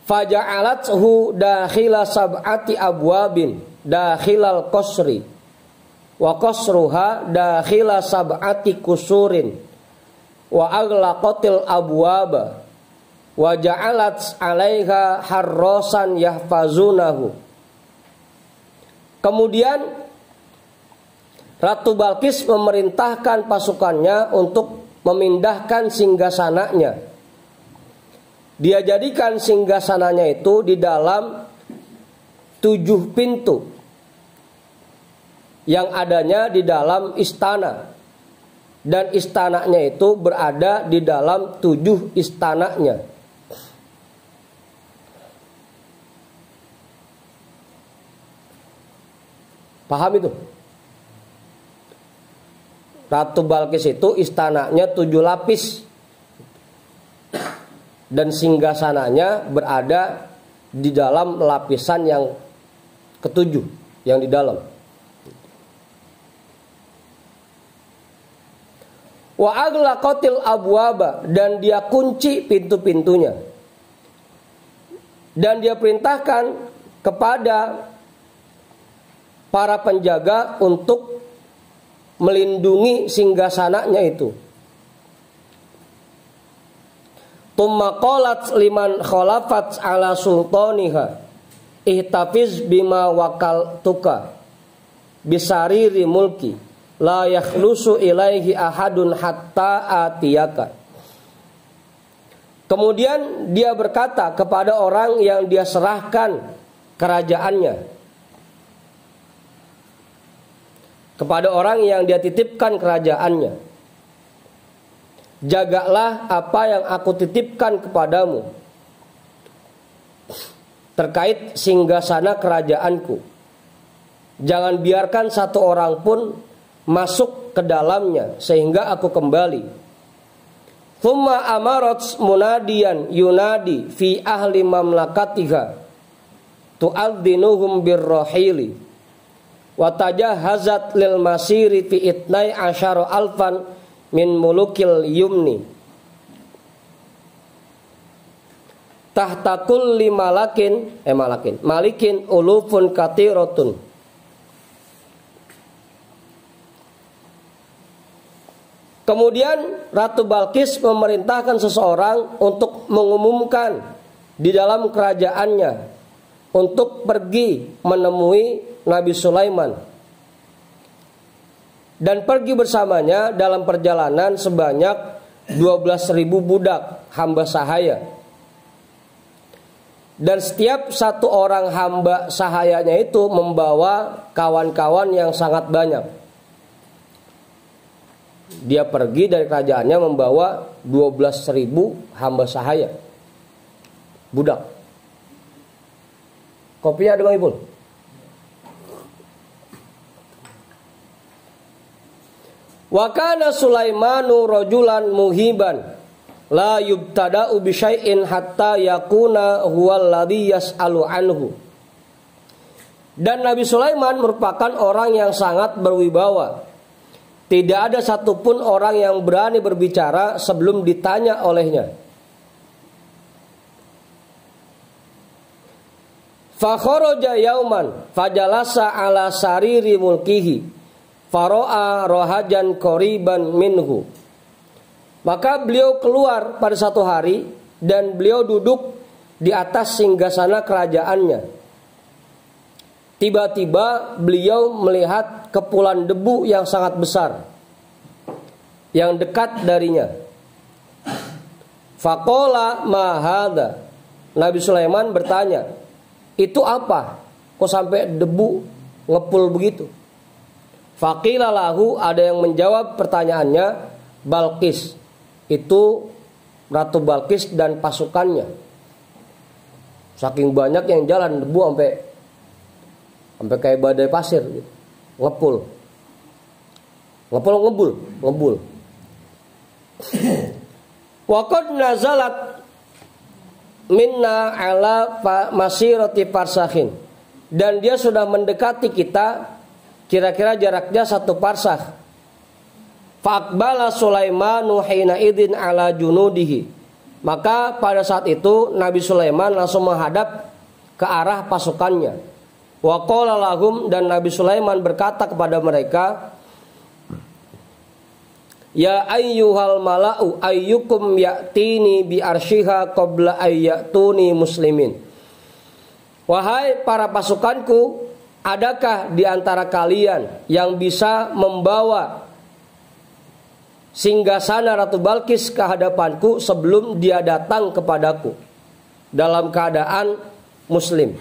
Speaker 1: faja'alathu dakhila sab'ati abwabin dakhilal qasri wa qasruha dakhila sab'ati kusurin wa aghlaqatil abwaba wa ja'alat 'alaiha harrasan yahfazunahu. Kemudian Ratu Balqis memerintahkan pasukannya untuk memindahkan singgasananya. Dia jadikan singgasananya itu di dalam 7 pintu yang adanya di dalam istana, dan istananya itu berada di dalam 7 istananya. Paham itu? Ratu Balqis itu istananya 7 lapis, dan singgasananya berada di dalam lapisan yang ke-7 yang di dalam. Wa aghlaqatil abwaba, dan dia kunci pintu-pintunya. Dan dia perintahkan kepada para penjaga untuk melindungi singgasananya itu. Tumma qalat liman khalafat ala sultaniha ihtafiz bima wakaltuka bisariri mulki la yakhlusu ilaihi ahadun hatta atiyaka. Kemudian dia berkata kepada orang yang dia serahkan kerajaannya, kepada orang yang dia titipkan kerajaannya, jagalah apa yang aku titipkan kepadamu terkait singgasana kerajaanku. Jangan biarkan satu orang pun masuk ke dalamnya sehingga aku kembali. Thumma amarat munadiyan yunadi fi ahli mamlakatiha tu'adzinuhum birrohili wa tajahazat lil masiri fi itnai asyara alfan min mulukil yumni tahta kulli malikin ulufun katirotun. Kemudian Ratu Balqis memerintahkan seseorang untuk mengumumkan di dalam kerajaannya untuk pergi menemui Nabi Sulaiman, dan pergi bersamanya dalam perjalanan sebanyak 12.000 budak hamba sahaya. Dan setiap satu orang hamba sahayanya itu membawa kawan-kawan yang sangat banyak. Dia pergi dari kerajaannya membawa 12.000 hamba sahaya, budak. Kopinya ada Bang Ipul? Wa kana Sulaimanu rajulan muhiban la yubtada'u bi syai'in hatta yakuna huwal ladzi yas'alu anhu. Dan Nabi Sulaiman merupakan orang yang sangat berwibawa. Tidak ada satupun orang yang berani berbicara sebelum ditanya olehnya. Fa kharaja yauman fajalasa ala sariri mulkihi faro'a rohajan qoriban minhu. Maka beliau keluar pada satu hari dan beliau duduk di atas singgasana kerajaannya. Tiba-tiba beliau melihat kepulan debu yang sangat besar yang dekat darinya. Faqala ma hadza. Nabi Sulaiman bertanya, "Itu apa? Kok sampai debu ngepul begitu?" Faqila lahu, ada yang menjawab pertanyaannya, Balqis. itu Ratu Balkis dan pasukannya. Saking banyak yang jalan, debu sampai kayak badai pasir gitu. Ngebul. Waqad nazalat minna ala masirati farsakhin. Dan dia sudah mendekati kita, kira-kira jaraknya 1 parsakh. Fa'aqbala Sulaimanu hina idin ala junudihi. Maka pada saat itu Nabi Sulaiman langsung menghadap ke arah pasukannya. Wa qala lahum, dan Nabi Sulaiman berkata kepada mereka, ya ayyuhal mala'u ayyukum ya'tini bi arsyiha qabla ayyatuni muslimin. Wahai para pasukanku, adakah di antara kalian yang bisa membawa singgasana Ratu Balkis ke hadapanku sebelum dia datang kepadaku dalam keadaan muslim?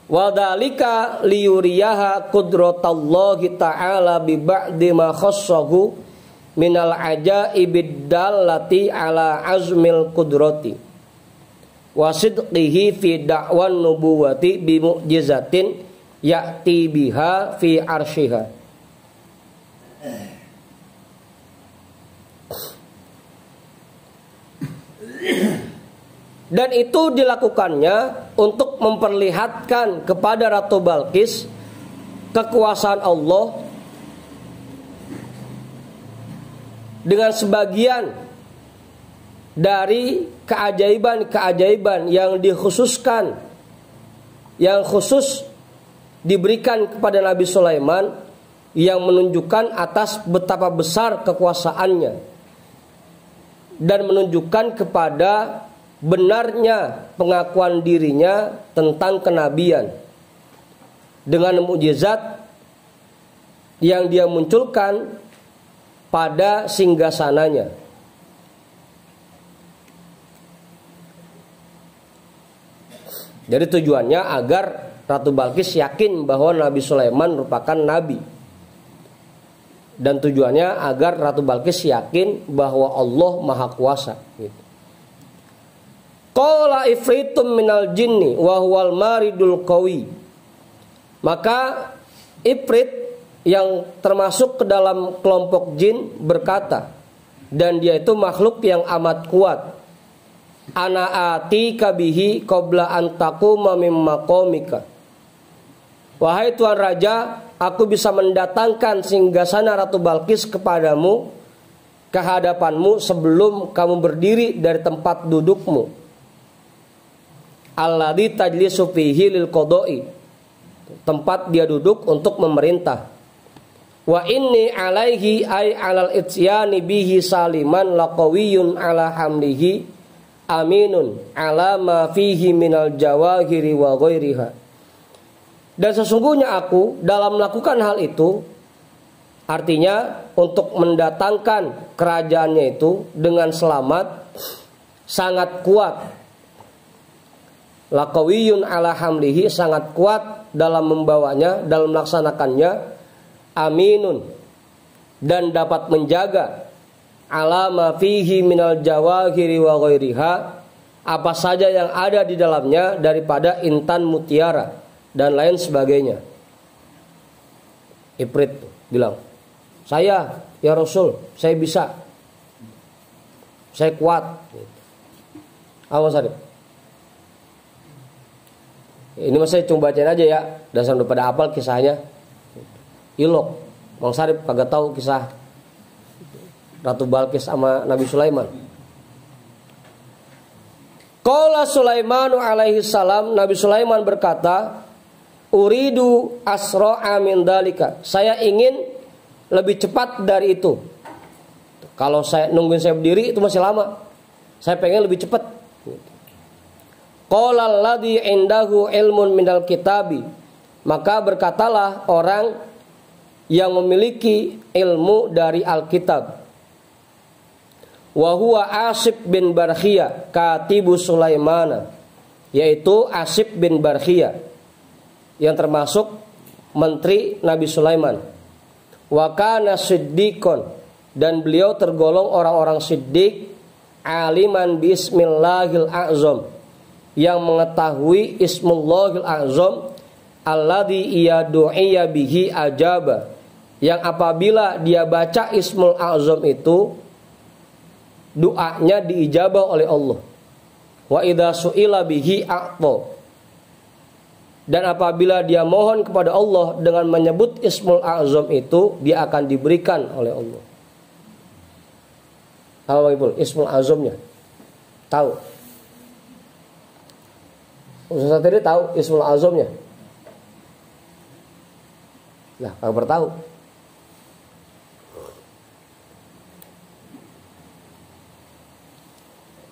Speaker 1: Wadhalika liyuriyaha qudratallahi ta'ala bi ba'di ma khassahu minal ajaibid dallati ala azmil qudrati wa sidqihi fi da'wan nubuwati bi mu'jizatin ya'ti biha fi arsyiha. Dan itu dilakukannya untuk memperlihatkan kepada Ratu Balkis kekuasaan Allah dengan sebagian dari keajaiban-keajaiban yang dikhususkan, yang khusus diberikan kepada Nabi Sulaiman, yang menunjukkan atas betapa besar kekuasaannya dan menunjukkan kepada benarnya pengakuan dirinya tentang kenabian dengan mukjizat yang dia munculkan pada singgasananya. Jadi tujuannya agar Ratu Balkis yakin bahwa Nabi Sulaiman merupakan nabi. Dan tujuannya agar Ratu Balkis yakin bahwa Allah Maha Kuasa gitu. Qala ifritum minal jinni wa huwal maridul qawi. Maka Ifrit yang termasuk ke dalam kelompok jin berkata, dan dia itu makhluk yang amat kuat. Ana atika bihi qabla an taquma mim maqamika. Wahai Tuan Raja, aku bisa mendatangkan singgasana Ratu Balkis kepadamu, ke hadapanmu sebelum kamu berdiri dari tempat dudukmu. Alladzi tajlisu fihi lil qada'i, tempat dia duduk untuk memerintah. Wa inni alaihi ay alal ityani bihi saliman laqawiyyun ala hamlihi aminun ala ma fihi minal jawahiri wa ghairiha. Dan sesungguhnya aku dalam melakukan hal itu, artinya untuk mendatangkan kerajaannya itu dengan selamat, sangat kuat. Laqawiyyun ala hamlihi, sangat kuat dalam membawanya, dalam melaksanakannya. Aminun, dan dapat menjaga ala ma fihi minal jawahiri wa ghairiha, apa saja yang ada di dalamnya daripada intan mutiara dan lain sebagainya. Ifrit bilang, saya ya Rasul, saya bisa, saya kuat. Awas Arif. Ini mas saya cuma bacain aja ya, dasar udah pada hafal kisahnya. Ilok, Mang Sarip kagak tahu kisah Ratu Balkis sama Nabi Sulaiman. Qala Sulaimanu alaihi salam, Nabi Sulaiman berkata, uridu asra'a min dalika, saya ingin lebih cepat dari itu. Kalau saya nungguin saya berdiri itu masih lama, saya pengen lebih cepat. Qala alladhi indahu ilmun minal kitabi, maka berkatalah orang yang memiliki ilmu dari Alkitab. Wa huwa Asib bin Barkhiyah katibu Sulaimana, yaitu Asib bin Barkhiyah yang termasuk menteri Nabi Sulaiman. Wa kana siddiqon, dan beliau tergolong orang-orang siddiq, aliman bismillahil a'zam, yang mengetahui ismullahil a'zam, alladzi iya du'iya bihi ajaba, yang apabila dia baca ismul a'zam itu doanya diijabah oleh Allah. Wa idza su'ila bihi a'ta, dan apabila dia mohon kepada Allah dengan menyebut ismul a'zam itu, dia akan diberikan oleh Allah. Tahu Bang Ipul ismul a'zamnya? Tahu? Ustaz tadi tahu ismul a'zamnya? Lah, kagak tahu.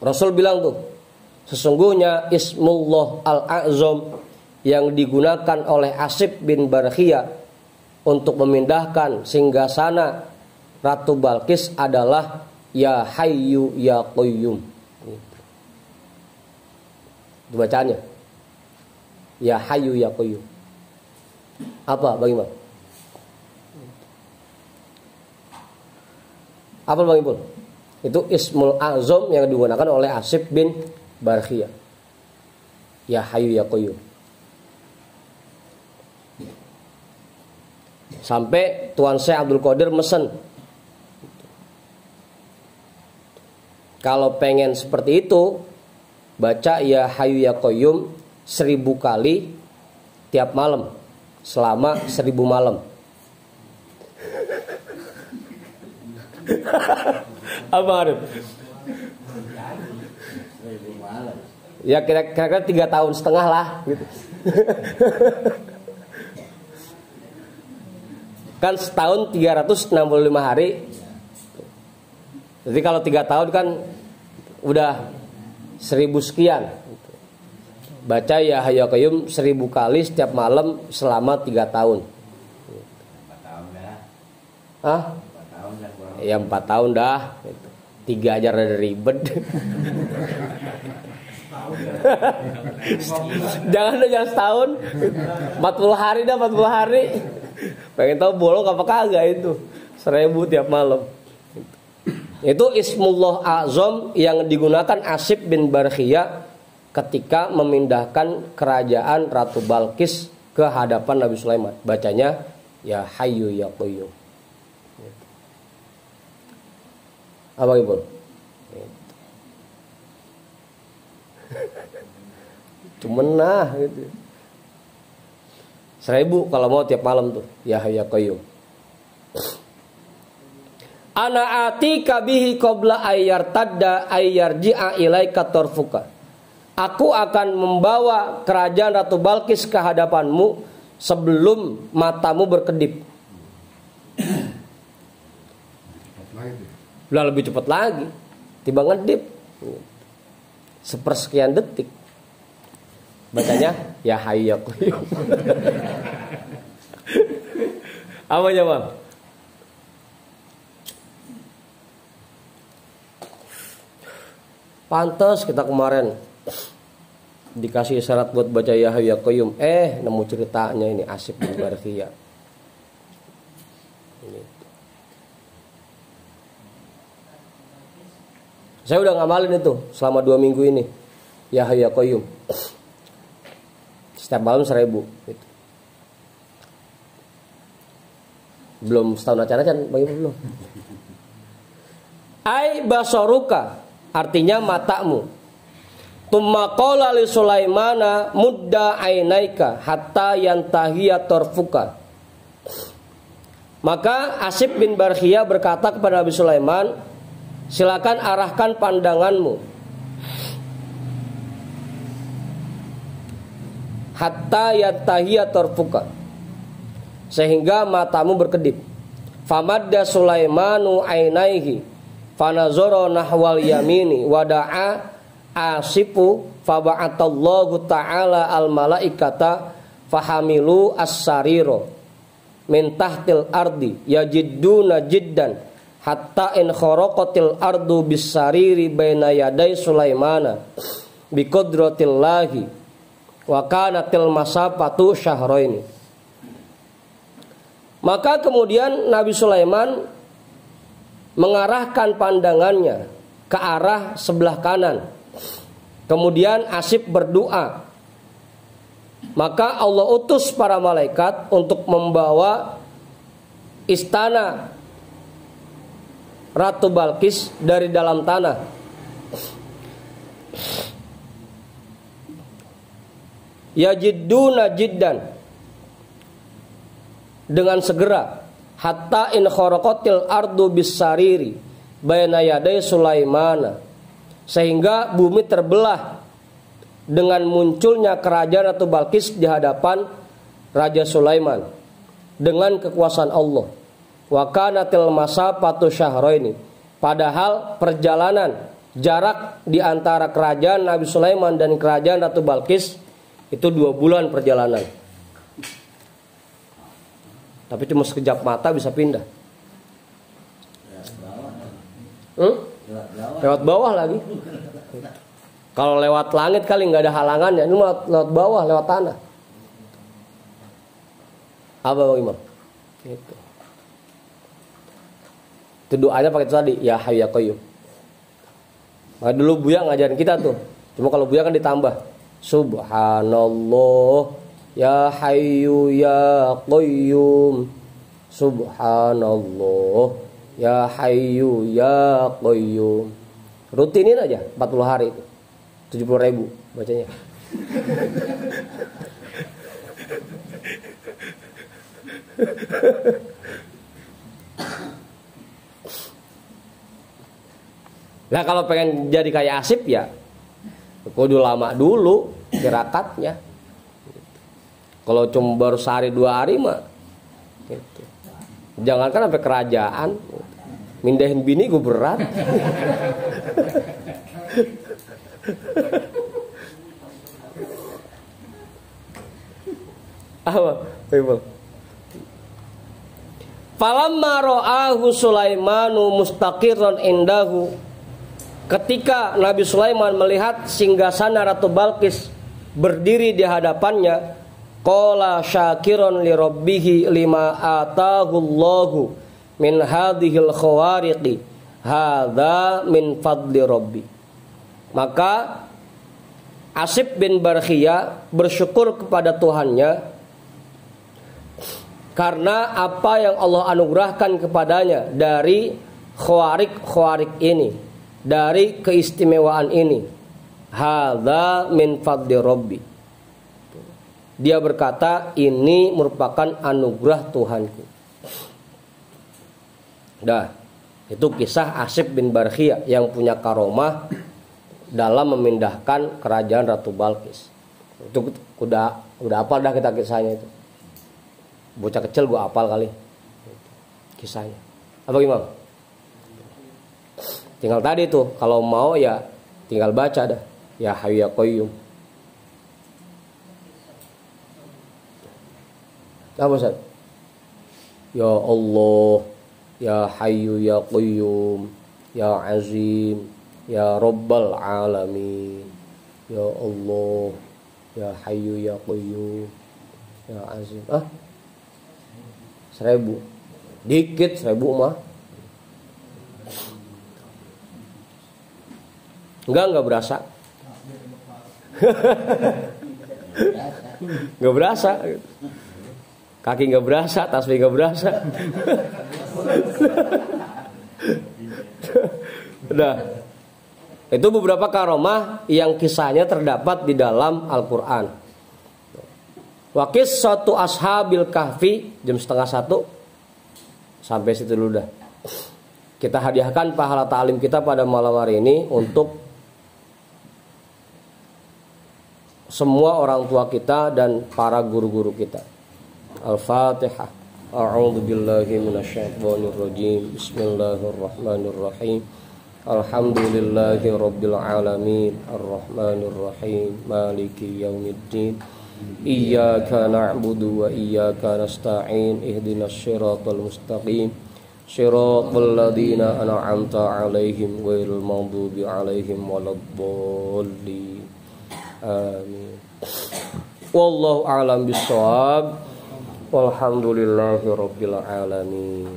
Speaker 1: Rasul bilang tuh, sesungguhnya ismullah al-a'zam yang digunakan oleh Asib bin Barkhiyah untuk memindahkan singgasana Ratu Balqis adalah Ya Hayyu Ya Qayyum. Itu bacaannya. Ya Hayyu Ya Qayyum. Apa bagaimana? Apa Bang Ipul? Itu ismul azam yang digunakan oleh Asib bin Barkhiyah. Ya Hayyu Ya Qayyum. Sampai Tuan Syekh Abdul Qadir mesen, kalau pengen seperti itu, baca Ya Hayyu Ya Qayyum 1000 kali tiap malam selama 1000 malam. Apa Arif? Ya kira-kira 3,5 tahun lah gitu. Kan setahun 365 hari. Jadi kalau 3 tahun kan udah 1000 sekian. Baca Ya Hayyu Ya Qayyum 1000 kali setiap malam selama 3 tahun.
Speaker 3: 4 tahun dah.
Speaker 1: Hah?
Speaker 3: 4 tahun dah kurang.
Speaker 1: Ya 4 tahun dah. 3 aja rada ribet. Jangan setahun. 40 hari dah, 40 hari. Pengen tahu bolong apa kagak itu. 1000 tiap malam. Itu ismullah azam yang digunakan Asib bin Barkhiyah ketika memindahkan kerajaan Ratu Balqis ke hadapan Nabi Sulaiman. Bacanya Ya Hayyu Ya Qayyum. Apa Ibu? Cuman nah gitu. 1000 kalau mau tiap malam tuh Ya Hayyu Ya Qayyum. Ana atika bihi qabla ayyartadda ayyarji'a ilaika tarfuka. Aku akan membawa kerajaan Ratu Balqis ke hadapanmu sebelum matamu berkedip. Lah lebih cepat lagi. Tiba ngedip. Sepersekian detik. Bacanya Ya Hayyu Ya Qayyum. Apanya Bang? Pantes kita kemarin dikasih syarat buat baca Ya Hayyu Ya Qayyum. Nemu ceritanya ini Asib bin Barkhiyah. Saya udah ngamalin itu selama 2 minggu ini. Ya Hayyu Ya Qayyum. Setiap malam 1000 gitu. Belum setahun acara kan bagi belum. Ai basaruka, artinya matamu. Tumma qala li Sulaimana mudda ainaika hatta yantahiya tarfuka. Maka Asib bin Barkhiyah berkata kepada Nabi Sulaiman, silakan arahkan pandanganmu hatta yantahiya tarfuka, sehingga matamu berkedip. Famadda Sulaimanu ainaihi fanazara nahwal yamini wada'a asifu faba'atallahu ta'ala al malaikata fahamilu as-sariro min tahtil ardi yajidduna jiddan hatta in kharaqatil ardu bis-sariri baina yaday Sulaimana biqudratillahi wa kanatil masafatu syahraini. Maka kemudian Nabi Sulaiman mengarahkan pandangannya ke arah sebelah kanan. Kemudian Asif berdoa. Maka Allah utus para malaikat untuk membawa istana Ratu Balqis dari dalam tanah. Yajidduna jiddan, dengan segera, hatta in kharaqatil ardu bisariri baina yaday Sulaimana, sehingga bumi terbelah dengan munculnya kerajaan Ratu Balqis di hadapan Raja Sulaiman dengan kekuasaan Allah. Wa kanatil masafatu syahraini, padahal perjalanan jarak di antara kerajaan Nabi Sulaiman dan kerajaan Ratu Balqis itu 2 bulan perjalanan. Tapi cuma sekejap mata bisa pindah. Lewat bawah lagi. Kalau lewat langit kali nggak ada halangannya. Ini lewat bawah, lewat tanah. Apa Bang Imam? Gitu. Itu doanya pakai itu tadi, ya Hayyu ya Qayyum. Maka dulu Buya ngajarin kita tuh. Cuma kalau Buya kan ditambah, Subhanallah ya Hayyu ya Qayyum. Subhanallah ya Hayyu ya Qayyum. Rutinin aja 40 hari itu. 70.000 bacanya. Nah kalau pengen jadi kayak Asif ya kudu lama dulu tirakatnya. Kalau cuma baru sehari 2 hari mah gitu. Jangankan sampai kerajaan, mindahin bini gue berat. Apa? Falamma ra'ahu Sulaimanu mustaqirran indahu, ketika Nabi Sulaiman melihat singgasana Ratu Balqis berdiri di hadapannya, qala syakiron li rabbihi lima atahu Allahu min hadhil khawariqi hadza min fadli rabbi. Maka Asif bin Barkhiyah bersyukur kepada Tuhannya karena apa yang Allah anugerahkan kepadanya dari khawarik ini, dari keistimewaan ini. Hadza min fadli rabbi. Dia berkata, ini merupakan anugerah Tuhanku. Dah, itu kisah Asif bin Barkhiyah yang punya karomah dalam memindahkan kerajaan Ratu Balqis. Itu udah hafal dah kita kisahnya itu. Bocah kecil gua hafal kali kisahnya. Apa gimana? Tinggal tadi tuh, kalau mau ya tinggal baca dah. Ya Hayyu ya Qayyum. Apa Ustaz? Ya Allah, ya Hayyu ya Qayyum, ya Azim, ya Rabbal Alamin. Ya Allah, ya Hayyu ya Qayyum, ya Azim. 1000. Dikit 1000 mah. Enggak berasa. Enggak berasa. Kaki enggak berasa, tasbih enggak berasa. Udah. Itu beberapa karomah yang kisahnya terdapat di dalam Al-Qur'an. Wa qissatu ashabil kahfi, jam 12:30. Sampai situ dulu dah. Kita hadiahkan pahala ta'lim kita pada malam hari ini untuk semua orang tua kita dan para guru-guru kita. Al-Fatihah. A'udzu billahi minasyaitonir rajim. Bismillahirrahmanirrahim. Alhamdulillahi rabbil alamin. Arrahmanir rahim. Maliki yaumiddin. Iyyaka na'budu wa iyyaka nasta'in. Ihdinas siratal mustaqim. Shiratal ladzina an'amta 'alaihim ghairil maghdubi 'alaihim waladdallin. Amin. Wallahu a'lam bishawab. Walhamdulillahi rabbil alamin.